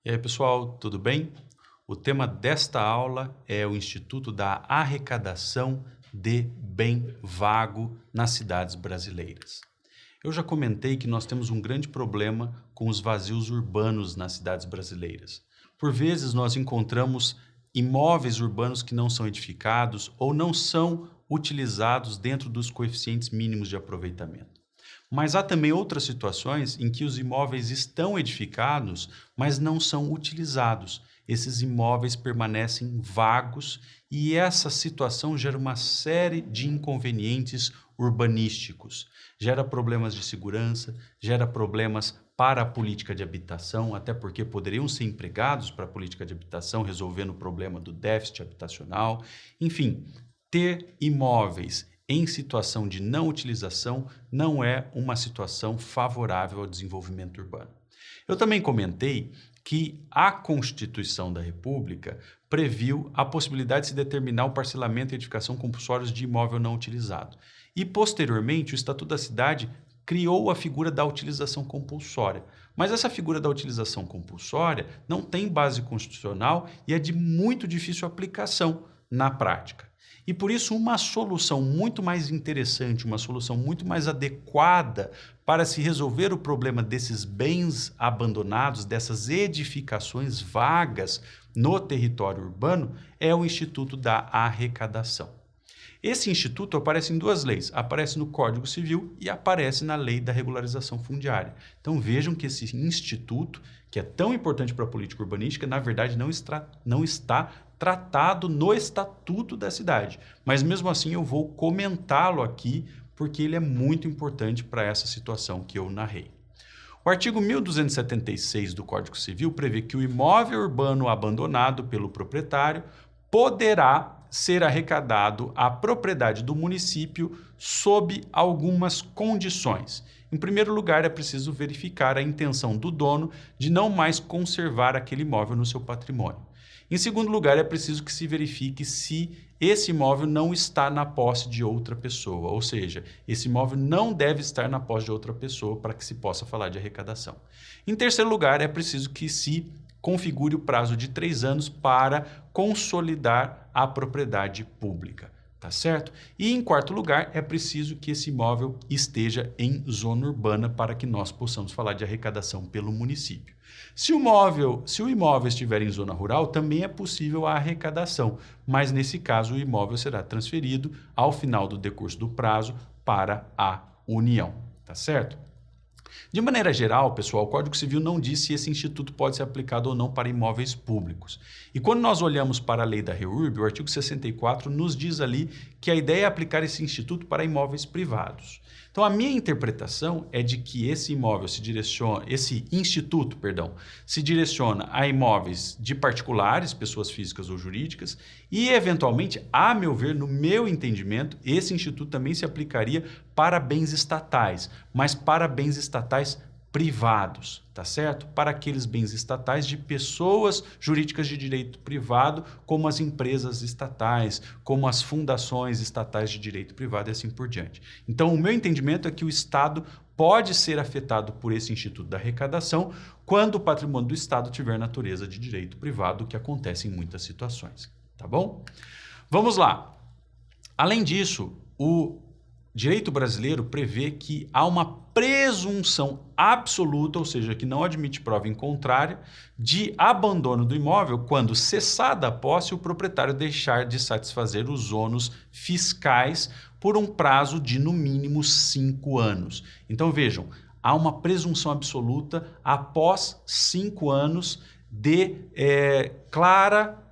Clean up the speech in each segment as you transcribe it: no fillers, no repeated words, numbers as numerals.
E aí, pessoal, tudo bem? O tema desta aula é o Instituto da Arrecadação de Bem Vago nas cidades brasileiras. Eu já comentei que nós temos um grande problema com os vazios urbanos nas cidades brasileiras. Por vezes, nós encontramos imóveis urbanos que não são edificados ou não são utilizados dentro dos coeficientes mínimos de aproveitamento. Mas há também outras situações em que os imóveis estão edificados, mas não são utilizados. Esses imóveis permanecem vagos e essa situação gera uma série de inconvenientes urbanísticos. Gera problemas de segurança, gera problemas para a política de habitação, até porque poderiam ser empregados para a política de habitação, resolvendo o problema do déficit habitacional. Enfim, ter imóveis em situação de não utilização não é uma situação favorável ao desenvolvimento urbano. Eu também comentei que a Constituição da República previu a possibilidade de se determinar o parcelamento e edificação compulsórios de imóvel não utilizado. E, posteriormente, o Estatuto da Cidade criou a figura da utilização compulsória. Mas essa figura da utilização compulsória não tem base constitucional e é de muito difícil aplicação na prática. E por isso uma solução muito mais interessante, uma solução muito mais adequada para se resolver o problema desses bens abandonados, dessas edificações vagas no território urbano, é o Instituto da Arrecadação. Esse instituto aparece em duas leis, aparece no Código Civil e aparece na Lei da Regularização Fundiária. Então vejam que esse instituto, que é tão importante para a política urbanística, na verdade não está tratado no Estatuto da Cidade. Mas mesmo assim eu vou comentá-lo aqui, porque ele é muito importante para essa situação que eu narrei. O artigo 1276 do Código Civil prevê que o imóvel urbano abandonado pelo proprietário poderá ser arrecadado à propriedade do município sob algumas condições. Em primeiro lugar, é preciso verificar a intenção do dono de não mais conservar aquele imóvel no seu patrimônio. Em segundo lugar, é preciso que se verifique se esse imóvel não está na posse de outra pessoa, ou seja, esse imóvel não deve estar na posse de outra pessoa para que se possa falar de arrecadação. Em terceiro lugar, é preciso que se configure o prazo de 3 anos para consolidar a propriedade pública, tá certo? E em quarto lugar, é preciso que esse imóvel esteja em zona urbana para que nós possamos falar de arrecadação pelo município. Se o imóvel estiver em zona rural, também é possível a arrecadação, mas nesse caso o imóvel será transferido ao final do decurso do prazo para a União, tá certo? De maneira geral, pessoal, o Código Civil não diz se esse instituto pode ser aplicado ou não para imóveis públicos. E quando nós olhamos para a lei da REURB, o artigo 64 nos diz ali que a ideia é aplicar esse instituto para imóveis privados. Então, a minha interpretação é de que esse instituto, se direciona a imóveis de particulares, pessoas físicas ou jurídicas, e, eventualmente, a meu ver, no meu entendimento, esse instituto também se aplicaria para bens estatais, mas para bens estatais privados, tá certo? Para aqueles bens estatais de pessoas jurídicas de direito privado, como as empresas estatais, como as fundações estatais de direito privado e assim por diante. Então, o meu entendimento é que o Estado pode ser afetado por esse Instituto da Arrecadação quando o patrimônio do Estado tiver natureza de direito privado, o que acontece em muitas situações, tá bom? Vamos lá. Além disso, o direito brasileiro prevê que há uma presunção absoluta, ou seja, que não admite prova em contrário, de abandono do imóvel quando, cessada a posse, o proprietário deixar de satisfazer os ônus fiscais por um prazo de, no mínimo, 5 anos. Então, vejam, há uma presunção absoluta após 5 anos de clara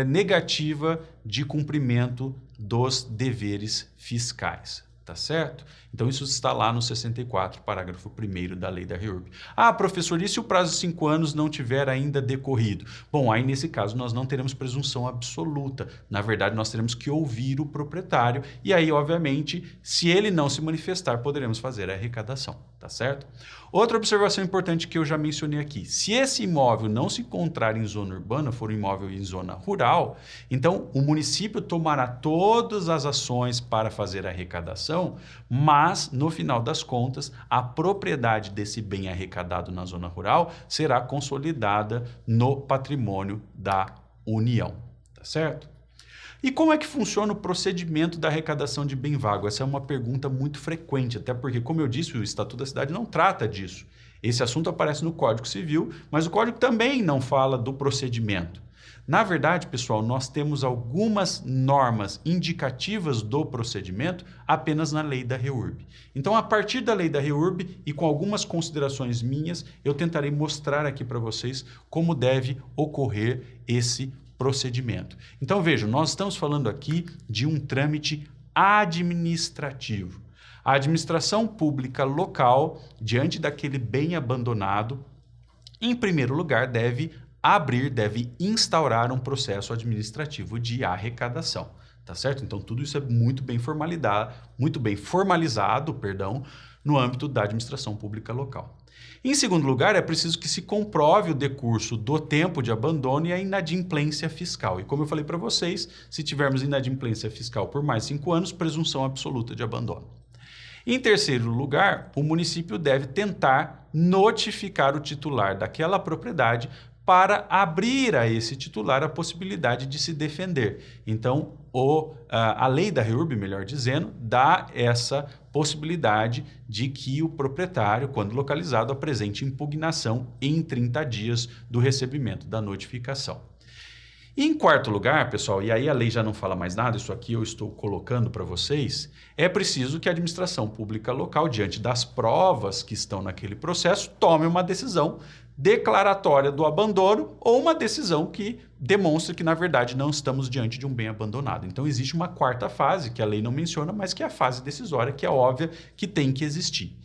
negativa de cumprimento dos deveres fiscais, tá certo? Então isso está lá no 64, parágrafo 1º da lei da REURB. Ah, professor, e se o prazo de 5 anos não tiver ainda decorrido? Bom, aí nesse caso nós não teremos presunção absoluta. Na verdade, nós teremos que ouvir o proprietário e aí, obviamente, se ele não se manifestar, poderemos fazer a arrecadação. tá certo? Outra observação importante que eu já mencionei aqui, se esse imóvel não se encontrar em zona urbana, for um imóvel em zona rural, então o município tomará todas as ações para fazer a arrecadação, mas no final das contas, a propriedade desse bem arrecadado na zona rural será consolidada no patrimônio da União, tá certo? E como é que funciona o procedimento da arrecadação de bem vago? Essa é uma pergunta muito frequente, até porque, como eu disse, o Estatuto da Cidade não trata disso. Esse assunto aparece no Código Civil, mas o Código também não fala do procedimento. Na verdade, pessoal, nós temos algumas normas indicativas do procedimento apenas na lei da REURB. Então, a partir da lei da REURB e com algumas considerações minhas, eu tentarei mostrar aqui para vocês como deve ocorrer esse procedimento. Então, vejam, nós estamos falando aqui de um trâmite administrativo. A administração pública local, diante daquele bem abandonado, em primeiro lugar, deve instaurar um processo administrativo de arrecadação, tá certo? Então, tudo isso é muito bem formalizado, no âmbito da administração pública local. Em segundo lugar, é preciso que se comprove o decurso do tempo de abandono e a inadimplência fiscal. E como eu falei para vocês, se tivermos inadimplência fiscal por mais 5 anos, presunção absoluta de abandono. Em terceiro lugar, o município deve tentar notificar o titular daquela propriedade para abrir a esse titular a possibilidade de se defender. Então, a lei da REURB, melhor dizendo, dá essa possibilidade de que o proprietário, quando localizado, apresente impugnação em 30 dias do recebimento da notificação. Em quarto lugar, pessoal, e aí a lei já não fala mais nada, isso aqui eu estou colocando para vocês, é preciso que a administração pública local, diante das provas que estão naquele processo, tome uma decisão declaratória do abandono ou uma decisão que demonstre que, na verdade, não estamos diante de um bem abandonado. Então, existe uma quarta fase, que a lei não menciona, mas que é a fase decisória, que é óbvia que tem que existir.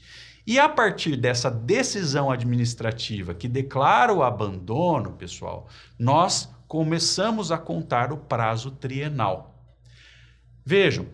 E a partir dessa decisão administrativa que declara o abandono, pessoal, nós começamos a contar o prazo trienal. Vejam,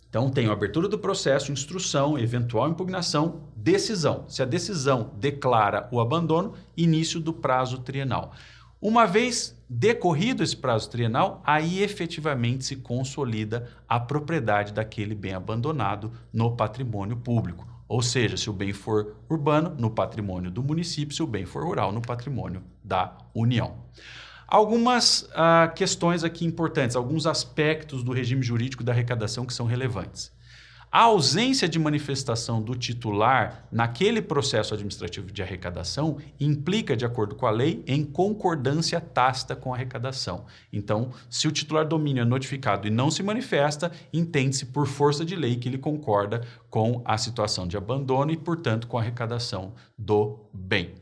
então tem a abertura do processo, instrução, eventual impugnação, decisão. Se a decisão declara o abandono, início do prazo trienal. Uma vez decorrido esse prazo trienal, aí efetivamente se consolida a propriedade daquele bem abandonado no patrimônio público. Ou seja, se o bem for urbano, no patrimônio do município, se o bem for rural, no patrimônio da União. Algumas questões aqui importantes, alguns aspectos do regime jurídico da arrecadação que são relevantes. A ausência de manifestação do titular naquele processo administrativo de arrecadação implica, de acordo com a lei, em concordância tácita com a arrecadação. Então, se o titular do domínio é notificado e não se manifesta, entende-se por força de lei que ele concorda com a situação de abandono e, portanto, com a arrecadação do bem.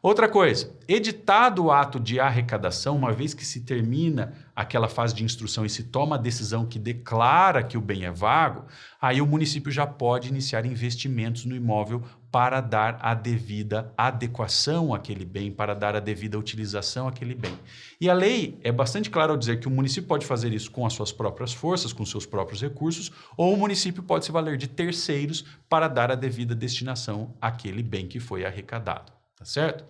Outra coisa, editado o ato de arrecadação, uma vez que se termina aquela fase de instrução e se toma a decisão que declara que o bem é vago, aí o município já pode iniciar investimentos no imóvel para dar a devida adequação àquele bem, para dar a devida utilização àquele bem. E a lei é bastante clara ao dizer que o município pode fazer isso com as suas próprias forças, com seus próprios recursos, ou o município pode se valer de terceiros para dar a devida destinação àquele bem que foi arrecadado. Tá certo?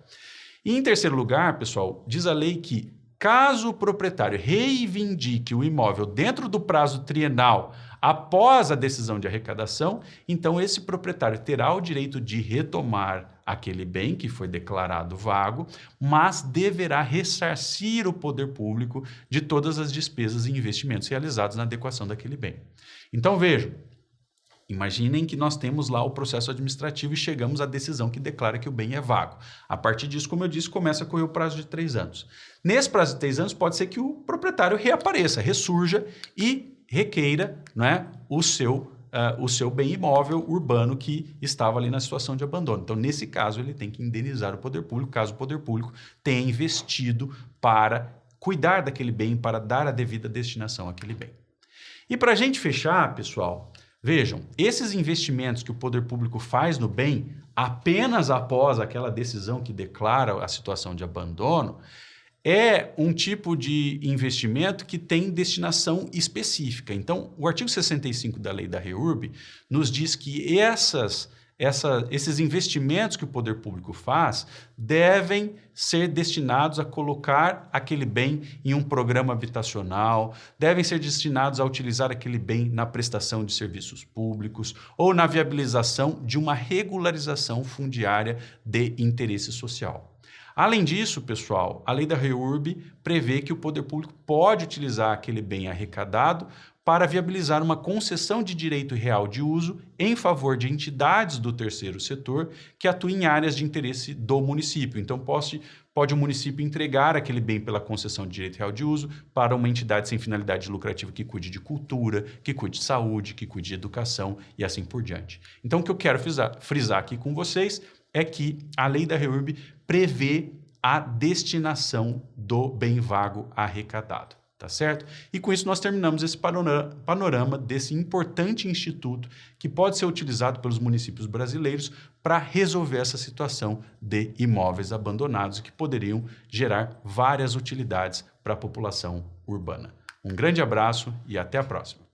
E em terceiro lugar, pessoal, diz a lei que, caso o proprietário reivindique o imóvel dentro do prazo trienal após a decisão de arrecadação, então esse proprietário terá o direito de retomar aquele bem que foi declarado vago, mas deverá ressarcir o poder público de todas as despesas e investimentos realizados na adequação daquele bem. Então, vejam. Imaginem que nós temos lá o processo administrativo e chegamos à decisão que declara que o bem é vago. A partir disso, como eu disse, começa a correr o prazo de 3 anos. Nesse prazo de 3 anos, pode ser que o proprietário reapareça, ressurja e requeira, né, o seu bem imóvel urbano que estava ali na situação de abandono. Então, nesse caso, ele tem que indenizar o poder público, caso o poder público tenha investido para cuidar daquele bem, para dar a devida destinação àquele bem. E para a gente fechar, pessoal, vejam, esses investimentos que o poder público faz no bem, apenas após aquela decisão que declara a situação de abandono, é um tipo de investimento que tem destinação específica. Então, o artigo 65 da lei da REURB nos diz que esses investimentos que o poder público faz devem ser destinados a colocar aquele bem em um programa habitacional, devem ser destinados a utilizar aquele bem na prestação de serviços públicos ou na viabilização de uma regularização fundiária de interesse social. Além disso, pessoal, a lei da REURB prevê que o poder público pode utilizar aquele bem arrecadado para viabilizar uma concessão de direito real de uso em favor de entidades do terceiro setor que atuem em áreas de interesse do município. Então, pode o município entregar aquele bem pela concessão de direito real de uso para uma entidade sem finalidade lucrativa que cuide de cultura, que cuide de saúde, que cuide de educação e assim por diante. Então, o que eu quero frisar aqui com vocês é que a lei da REURB prevê a destinação do bem vago arrecadado. Tá certo? E com isso nós terminamos esse panorama desse importante instituto que pode ser utilizado pelos municípios brasileiros para resolver essa situação de imóveis abandonados que poderiam gerar várias utilidades para a população urbana. Um grande abraço e até a próxima.